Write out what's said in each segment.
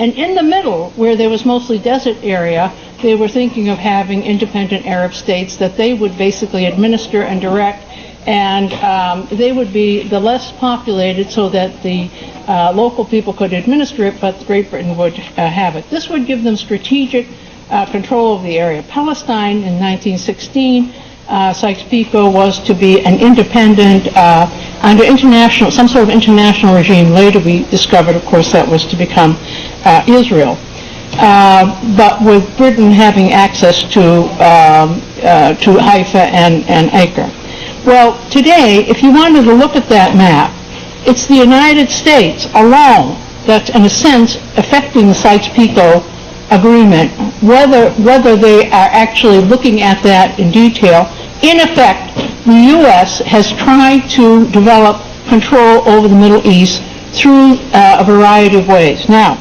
And in the middle, where there was mostly desert area, they were thinking of having independent Arab states that they would basically administer and direct, and they would be the less populated so that the local people could administer it, but Great Britain would have it. This would give them strategic control of the area. Palestine in 1916, Sykes-Picot was to be an independent, under international, some sort of international regime. Later we discovered, of course, that was to become Israel. But with Britain having access to Haifa and Acre. Well, today, if you wanted to look at that map, it's the United States alone that's, in a sense, affecting the Sykes-Picot agreement, whether they are actually looking at that in detail. In effect, the U.S. has tried to develop control over the Middle East through a variety of ways. Now,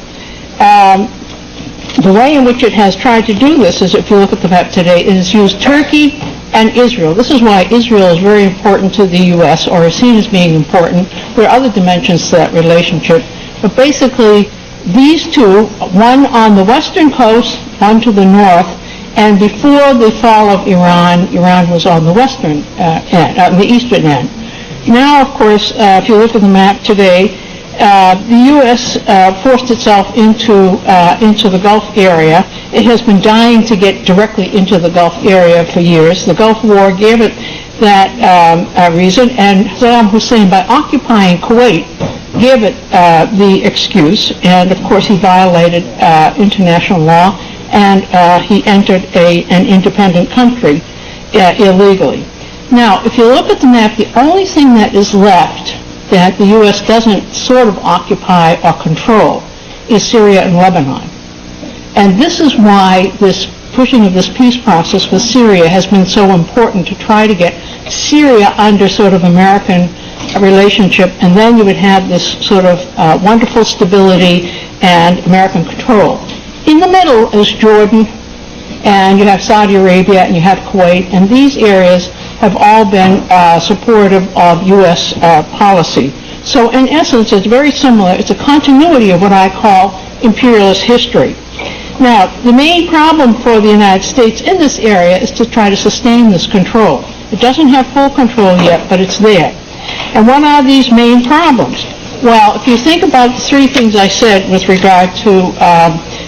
the way in which it has tried to do this is, if you look at the map today, it has used Turkey and Israel. This is why Israel is very important to the U.S., or is seen as being important. There are other dimensions to that relationship. But basically, these two, one on the western coast, one to the north, and before the fall of Iran, Iran was on the western end, on the eastern end. Now, of course, if you look at the map today, the U.S. forced itself into the Gulf area. It has been dying to get directly into the Gulf area for years. The Gulf War gave it that reason, and Saddam Hussein, by occupying Kuwait, gave it the excuse, and of course he violated international law, and he entered an independent country illegally. Now, if you look at the map, the only thing that is left that the U.S. doesn't sort of occupy or control is Syria and Lebanon. And this is why this pushing of this peace process with Syria has been so important, to try to get Syria under sort of American relationship, and then you would have this sort of wonderful stability and American control. In the middle is Jordan, and you have Saudi Arabia, and you have Kuwait, and these areas have all been supportive of U.S. policy. So in essence, it's very similar. It's a continuity of what I call imperialist history. Now, the main problem for the United States in this area is to try to sustain this control. It doesn't have full control yet, but it's there. And what are these main problems? Well, if you think about the three things I said with regard to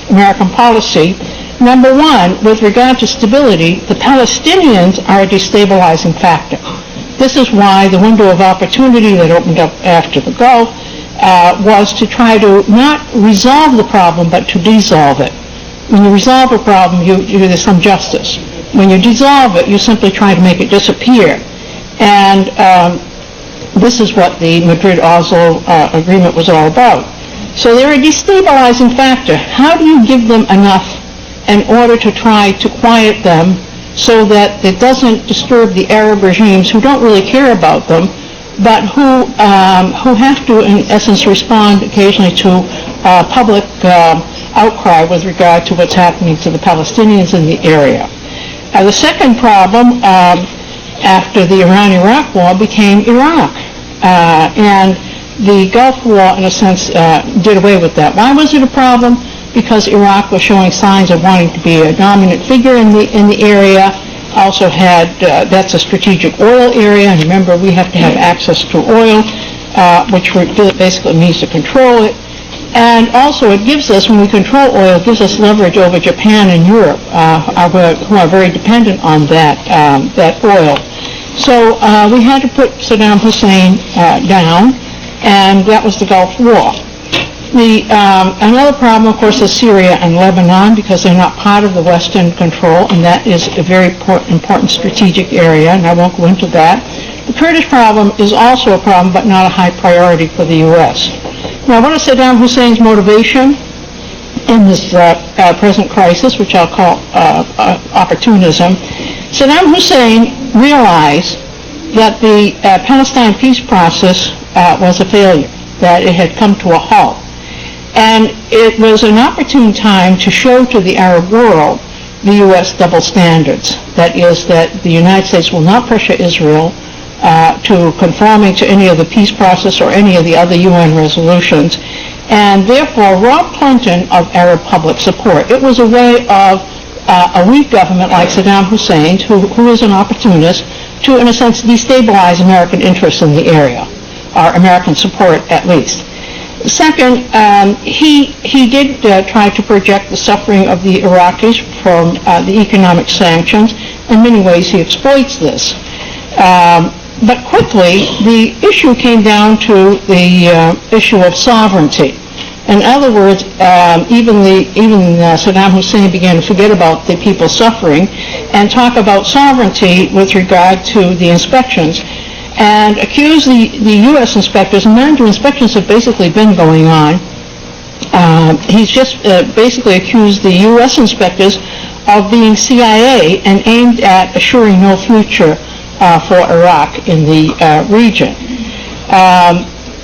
American policy, number one, with regard to stability, the Palestinians are a destabilizing factor. This is why the window of opportunity that opened up after the Gulf was to try to not resolve the problem, but to dissolve it. When you resolve a problem, there's some justice. When you dissolve it, you simply try to make it disappear. And this is what the Madrid-Oslo agreement was all about. So they're a destabilizing factor. How do you give them enough in order to try to quiet them so that it doesn't disturb the Arab regimes who don't really care about them, but who have to, in essence, respond occasionally to public outcry with regard to what's happening to the Palestinians in the area. The second problem after the Iran-Iraq War became Iraq. And the Gulf War, in a sense, did away with that. Why was it a problem? Because Iraq was showing signs of wanting to be a dominant figure in the area. Also had, that's a strategic oil area, and remember, we have to have access to oil, which basically means to control it. And also it gives us, when we control oil, it gives us leverage over Japan and Europe, who are very dependent on that oil. So we had to put Saddam Hussein down, and that was the Gulf War. Another problem, of course, is Syria and Lebanon, because they're not part of the Western control, and that is a very important strategic area, and I won't go into that. The Kurdish problem is also a problem, but not a high priority for the U.S. Now, what is Saddam Hussein's motivation in this present crisis, which I'll call opportunism? Saddam Hussein realized that the Palestine peace process was a failure, that it had come to a halt. And it was an opportune time to show to the Arab world the U.S. double standards. That is, that the United States will not pressure Israel to conforming to any of the peace process or any of the other UN resolutions. and therefore robbed Clinton of Arab public support. It was a way of a weak government like Saddam Hussein, who is an opportunist, to, in a sense, destabilize American interests in the area, or American support at least. Second, he did try to project the suffering of the Iraqis from the economic sanctions. In many ways, he exploits this. But quickly, the issue came down to the issue of sovereignty. In other words, even Saddam Hussein began to forget about the people suffering and talk about sovereignty with regard to the inspections, and accuse the U.S. inspectors, and mind you, inspections have basically been going on. He's just basically accused the U.S. inspectors of being CIA and aimed at assuring no future for Iraq in the region.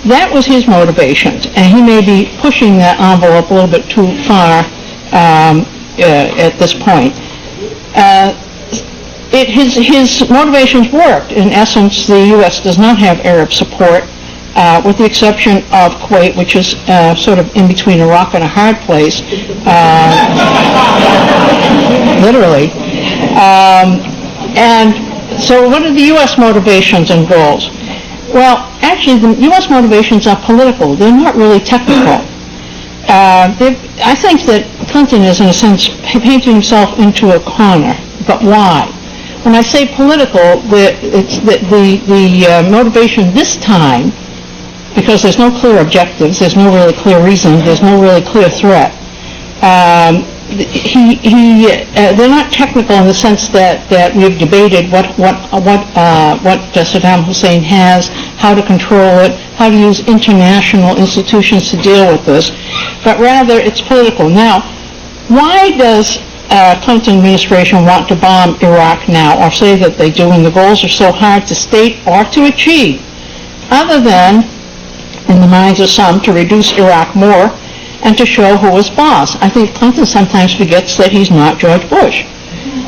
That was his motivations, and he may be pushing that envelope a little bit too far at this point. His motivations worked. In essence, the U.S. does not have Arab support, with the exception of Kuwait, which is sort of in between a rock and a hard place, literally. And so what are the U.S. motivations and goals? Well, actually, the U.S. motivations are political. They're not really technical. I think that Clinton is, in a sense, painting himself into a corner. But why? When I say political, the motivation this time, because there's no clear objectives, there's no really clear reason, there's no really clear threat. They're not technical in the sense that we've debated what Saddam Hussein has, how to control it, how to use international institutions to deal with this, but rather it's political. Now, why does Clinton administration want to bomb Iraq now, or say that they do, and the goals are so hard to state or to achieve, other than, in the minds of some, to reduce Iraq more and to show who is boss? I think Clinton sometimes forgets that he's not George Bush.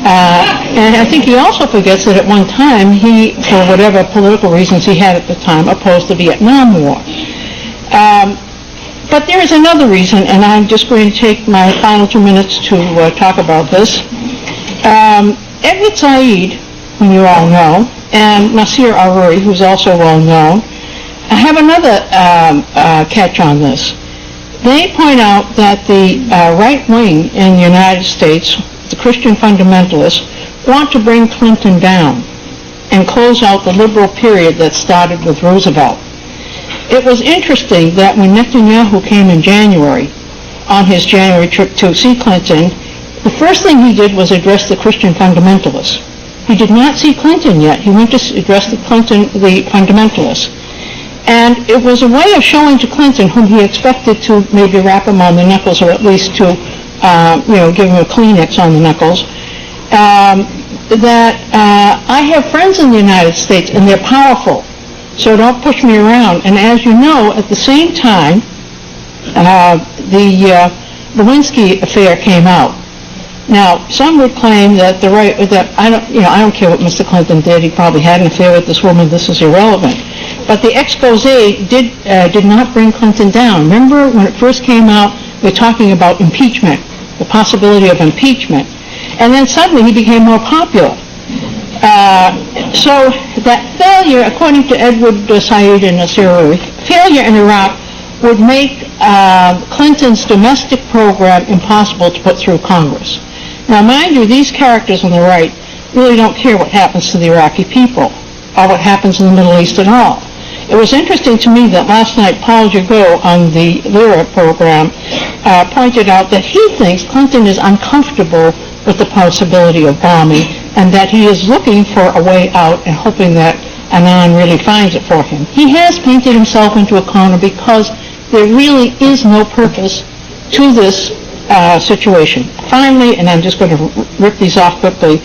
And I think he also forgets that at one time he, for whatever political reasons he had at the time, opposed the Vietnam War. But there is another reason, and I'm just going to take my final 2 minutes to talk about this. Edward Said, whom you all know, and Nasir Aruri, who's also well known, have another catch on this. They point out that the right wing in the United States, the Christian fundamentalists, want to bring Clinton down and close out the liberal period that started with Roosevelt. It was interesting that when Netanyahu came in January, on his January trip to see Clinton, the first thing he did was address the Christian fundamentalists. He did not see Clinton yet. He went to address the fundamentalists. And it was a way of showing to Clinton, whom he expected to maybe rap him on the knuckles, or at least to, give him a Kleenex on the knuckles, that I have friends in the United States, and they're powerful, so don't push me around. And as you know, at the same time, the Lewinsky affair came out. Now, some would claim that I don't care what Mr. Clinton did. He probably had an affair with this woman. This is irrelevant. But the expose did not bring Clinton down. Remember when it first came out, they were talking about impeachment, the possibility of impeachment, and then suddenly he became more popular. So that failure, according to Edward Said and Nasir Aruri, failure in Iraq would make Clinton's domestic program impossible to put through Congress. Now, mind you, these characters on the right really don't care what happens to the Iraqi people or what happens in the Middle East at all. It was interesting to me that last night Paul Jagot on the Lyra program pointed out that he thinks Clinton is uncomfortable with the possibility of bombing, and that he is looking for a way out and hoping that Annan really finds it for him. He has painted himself into a corner because there really is no purpose to this situation. Finally, and I'm just going to rip these off quickly,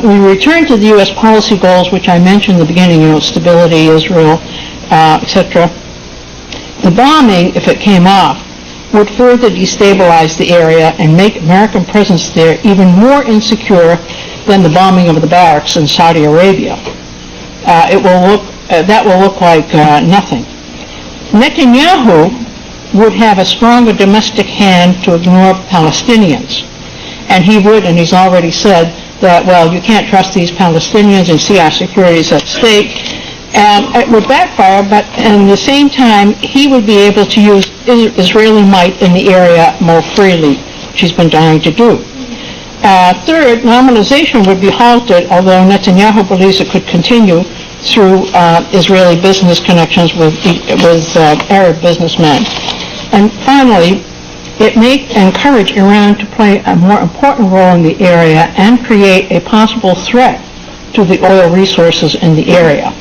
we return to the U.S. policy goals, which I mentioned in the beginning, stability, Israel, etc. The bombing, if it came off, would further destabilize the area and make American presence there even more insecure than the bombing of the barracks in Saudi Arabia. That will look like nothing. Netanyahu would have a stronger domestic hand to ignore Palestinians. And he would, and he's already said that, well, you can't trust these Palestinians and see our security is at stake. And it would backfire, but at the same time, he would be able to use Israeli might in the area more freely, which he's been dying to do. Third, normalization would be halted, although Netanyahu believes it could continue through Israeli business connections with Arab businessmen. And finally, it may encourage Iran to play a more important role in the area and create a possible threat to the oil resources in the area.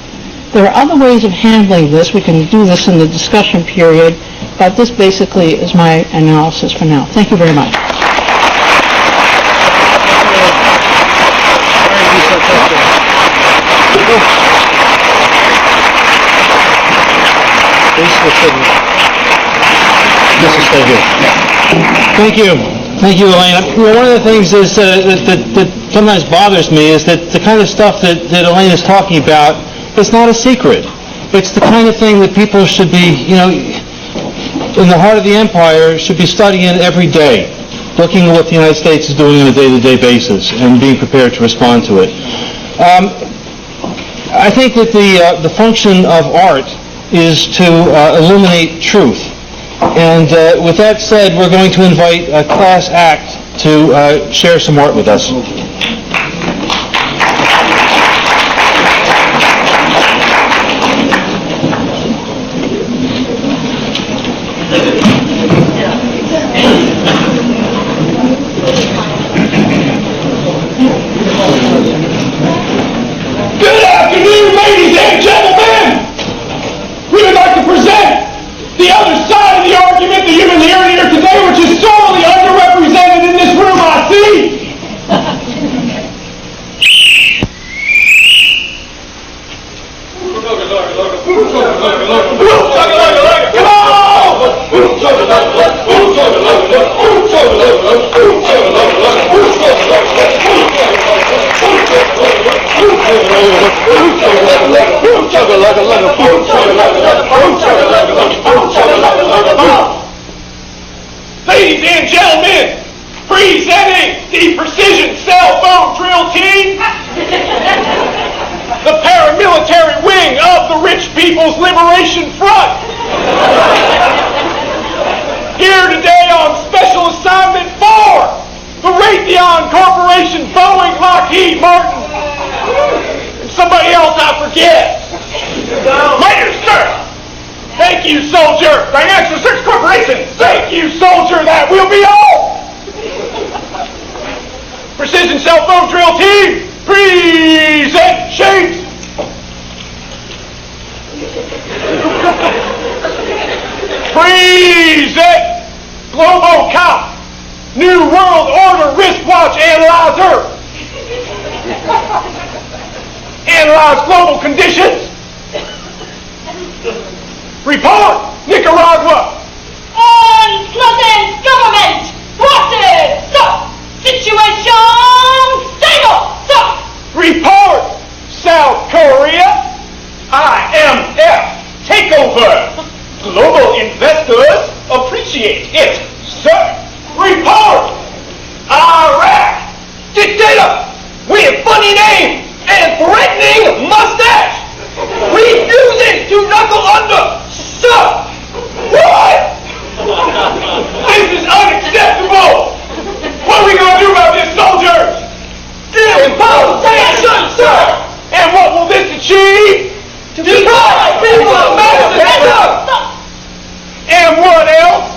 There are other ways of handling this. We can do this in the discussion period, but this basically is my analysis for now. Thank you very much. Thank you. Thank you, Elaine. One of the things is that sometimes bothers me is that the kind of stuff that Elaine is talking about, it's not a secret. It's the kind of thing that people should be, in the heart of the empire, should be studying every day, looking at what the United States is doing on a day-to-day basis and being prepared to respond to it. I think that the function of art is to illuminate truth. And with that said, we're going to invite a class act to share some art with us. Good afternoon, ladies and gentlemen! We would like to present the other side of the argument that you've been hearing here today, which is sorely underrepresented in this room, I see. Ladies and gentlemen, presenting the Precision Cell Phone Drill Team, the paramilitary wing of the Rich People's Liberation Front. Here today on special assignment for the Raytheon Corporation, Boeing, Lockheed Martin, and somebody else I forget. Later, sir. Thank you, soldier. Financial Research Corporation. Thank you, soldier. That will be all. Precision Cell Phone Drill Team, present shapes. Present Globocop, New World Order Wristwatch Analyzer. Analyze global conditions. Report, Nicaragua. Unpleasant government. Thwarted. Stop. Situation stable. Stop. Report, South Korea. IMF takeover. Global investors appreciate it, sir. Report, Iraq. Dictator with funny name and threatening mustache. Refusing to knuckle under. Sir! What? This is unacceptable! What are we going to do about this, soldiers? Impose sanctions, sir! And what will this achieve? Deprive people of medicine! And what else?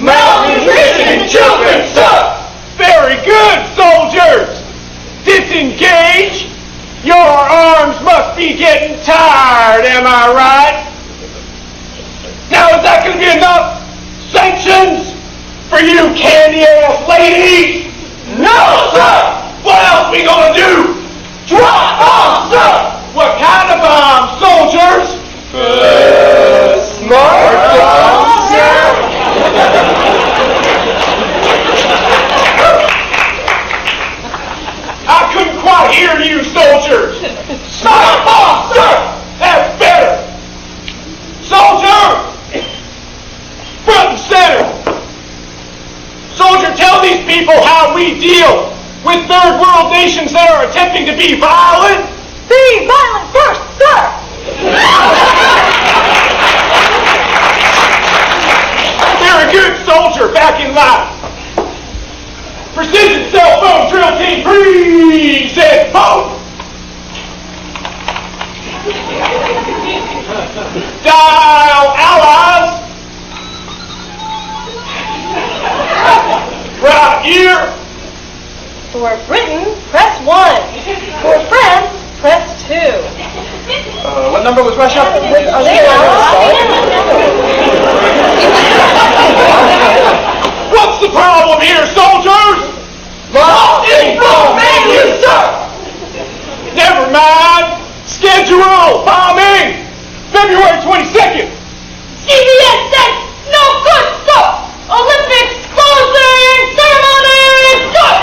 Malnutrition in children, sir! Very good, soldiers! Disengage! Your arms must be getting tired, am I right? Now, is that going to be enough sanctions for you candy-ass ladies? No, sir! What else we going to do? Drop bombs, sir! What kind of bombs, soldiers? Smart bombs, sir! I couldn't quite hear you, soldiers! Smart bombs, sir! That's better! Soldier! people how we deal with third world nations that are attempting to be violent? Be violent first, sir! They're a good soldier back in line. Precision cell phone drill team, present phone. Dial allies. Right here. For Britain, press 1. For France, press 2. What number was Russia? Are they What's the problem here, soldiers? Nothing from me, sir. Never mind. Schedule bombing. February 22nd. CBS says no good stuff. Olympics closing ceremony start.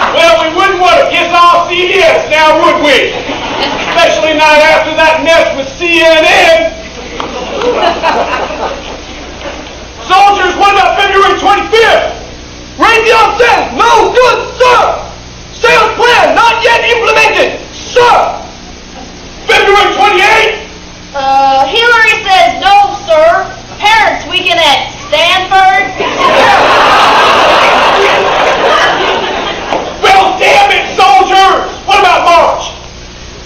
Well, we wouldn't want to piss off CBS now, would we? Especially not after that mess with CNN. Soldiers, what about February 25th? Raytheon says, no good, sir. Sales plan not yet implemented, sir. February 28th? Hillary says no, sir. Parents weekend at Stanford. Well, damn it, soldiers! What about March?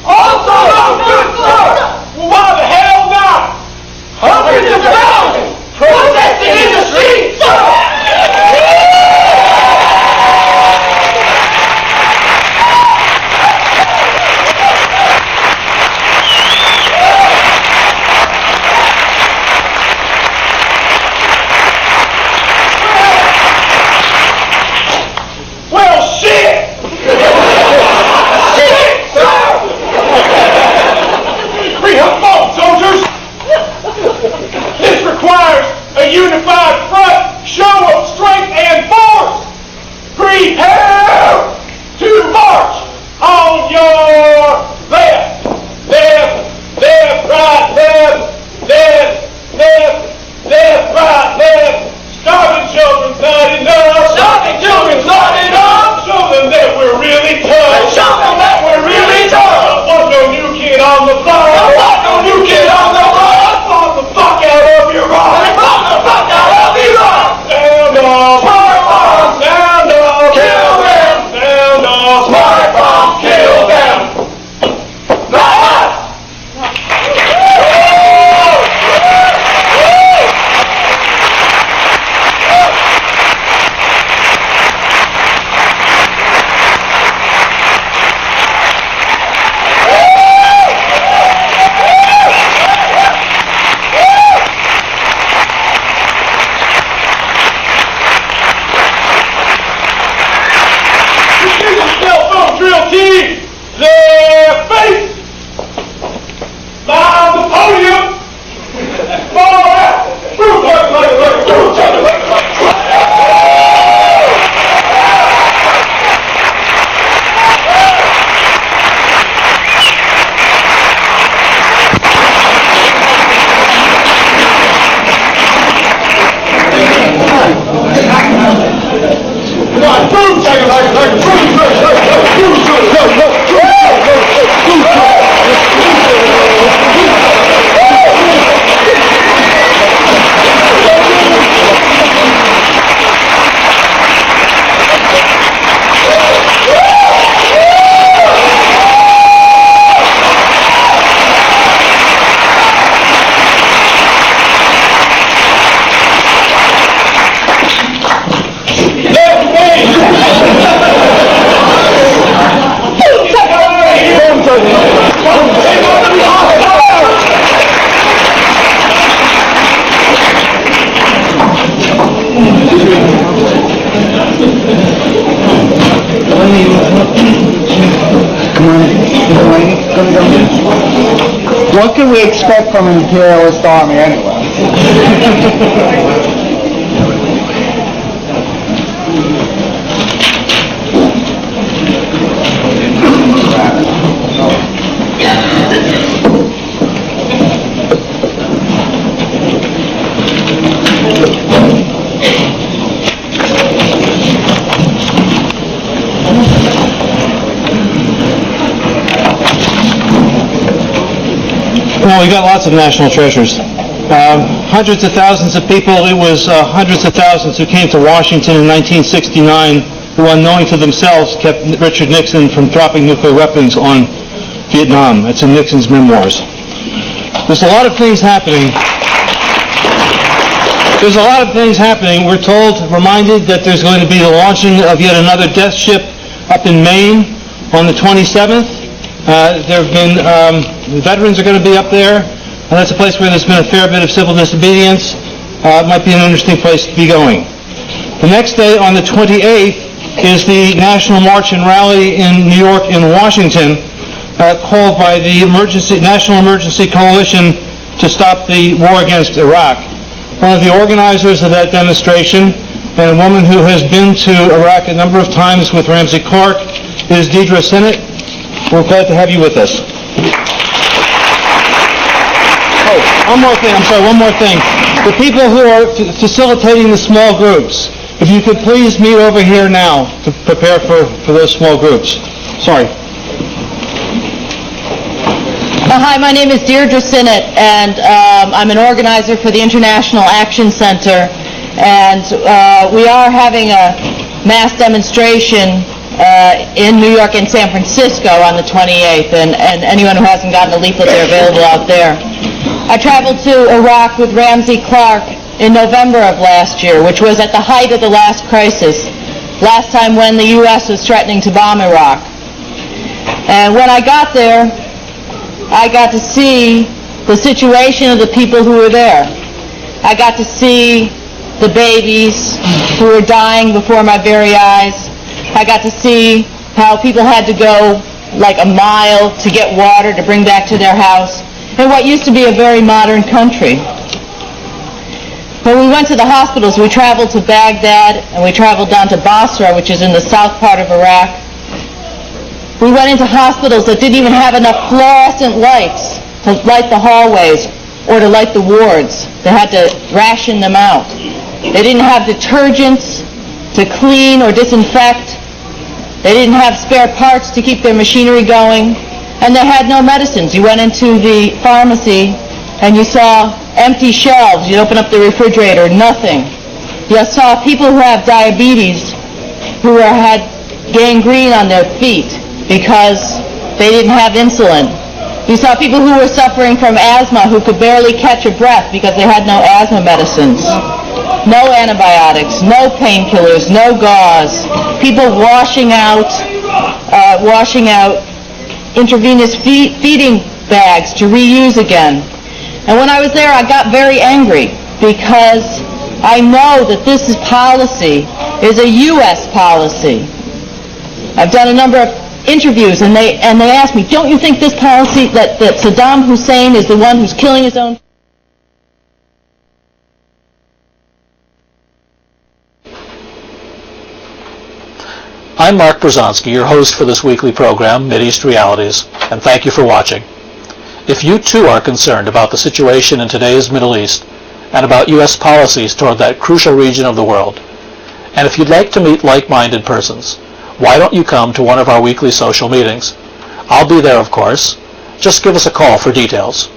Also no good, sir. Well, why the hell not? Hundreds of thousands protesting in the streets, sir. Well, shit! Shit, sir! Bring up phone, soldiers! This requires a unified front, show of strength and force! Prepare to march on your left, left, left, right, left, left, left, left, right, left. Starving children's not enough. Starving children's not enough. Show them that we're really tough. Show them that we're really tough. Don't want no new kid on the block. Don't want no new kid on the block. Bomb the fuck out of Iran. Bomb the fuck out of Iran. Sound off. Smart bomb. Sound off. Kill them. Sound off. Smart bomb. Kill them. Not us. Cell phone drill team, left face, line the podium, fall out, move What can we expect from an imperialist army anyway? Well, you got lots of national treasures. Hundreds of thousands of people. It was hundreds of thousands who came to Washington in 1969 who, unknowing to themselves, kept Richard Nixon from dropping nuclear weapons on Vietnam. It's in Nixon's memoirs. There's a lot of things happening. We're told, reminded that there's going to be the launching of yet another death ship up in Maine on the 27th. There have been, the veterans are going to be up there, and that's a place where there's been a fair bit of civil disobedience. It might be an interesting place to be going. The next day, on the 28th, is the National March and Rally in New York and Washington, called by the National Emergency Coalition to stop the war against Iraq. One of the organizers of that demonstration, and a woman who has been to Iraq a number of times with Ramsey Clark, is Deidre Sinnott. We're glad to have you with us. Oh, one more thing. The people who are facilitating the small groups, if you could please meet over here now to prepare for those small groups. Sorry. Hi, my name is Deirdre Sinnott, and I'm an organizer for the International Action Center, and we are having a mass demonstration in New York and San Francisco on the 28th, and anyone who hasn't gotten a leaflet, they're available out there. I traveled to Iraq with Ramsey Clark in November of last year, which was at the height of the last crisis, last time when the U.S. was threatening to bomb Iraq. And when I got there, I got to see the situation of the people who were there. I got to see the babies who were dying before my very eyes. I got to see how people had to go like a mile to get water to bring back to their house in what used to be a very modern country. When we went to the hospitals, we traveled to Baghdad and we traveled down to Basra, which is in the south part of Iraq. We went into hospitals that didn't even have enough fluorescent lights to light the hallways or to light the wards. They had to ration them out. They didn't have detergents to clean or disinfect. They didn't have spare parts to keep their machinery going. And they had no medicines. You went into the pharmacy and you saw empty shelves. You'd open up the refrigerator, nothing. You saw people who have diabetes who had gangrene on their feet because they didn't have insulin. You saw people who were suffering from asthma who could barely catch a breath because they had no asthma medicines. No antibiotics, no painkillers, no gauze. People washing out intravenous feeding bags to reuse again. And when I was there, I got very angry because I know that this policy is a U.S. policy. I've done a number of interviews, and they asked me, don't you think this policy, that Saddam Hussein is the one who's killing his own? I'm Mark Brzezinski, your host for this weekly program, Mideast Realities, and thank you for watching. If you too are concerned about the situation in today's Middle East and about U.S. policies toward that crucial region of the world, and if you'd like to meet like-minded persons, why don't you come to one of our weekly social meetings? I'll be there, of course. Just give us a call for details.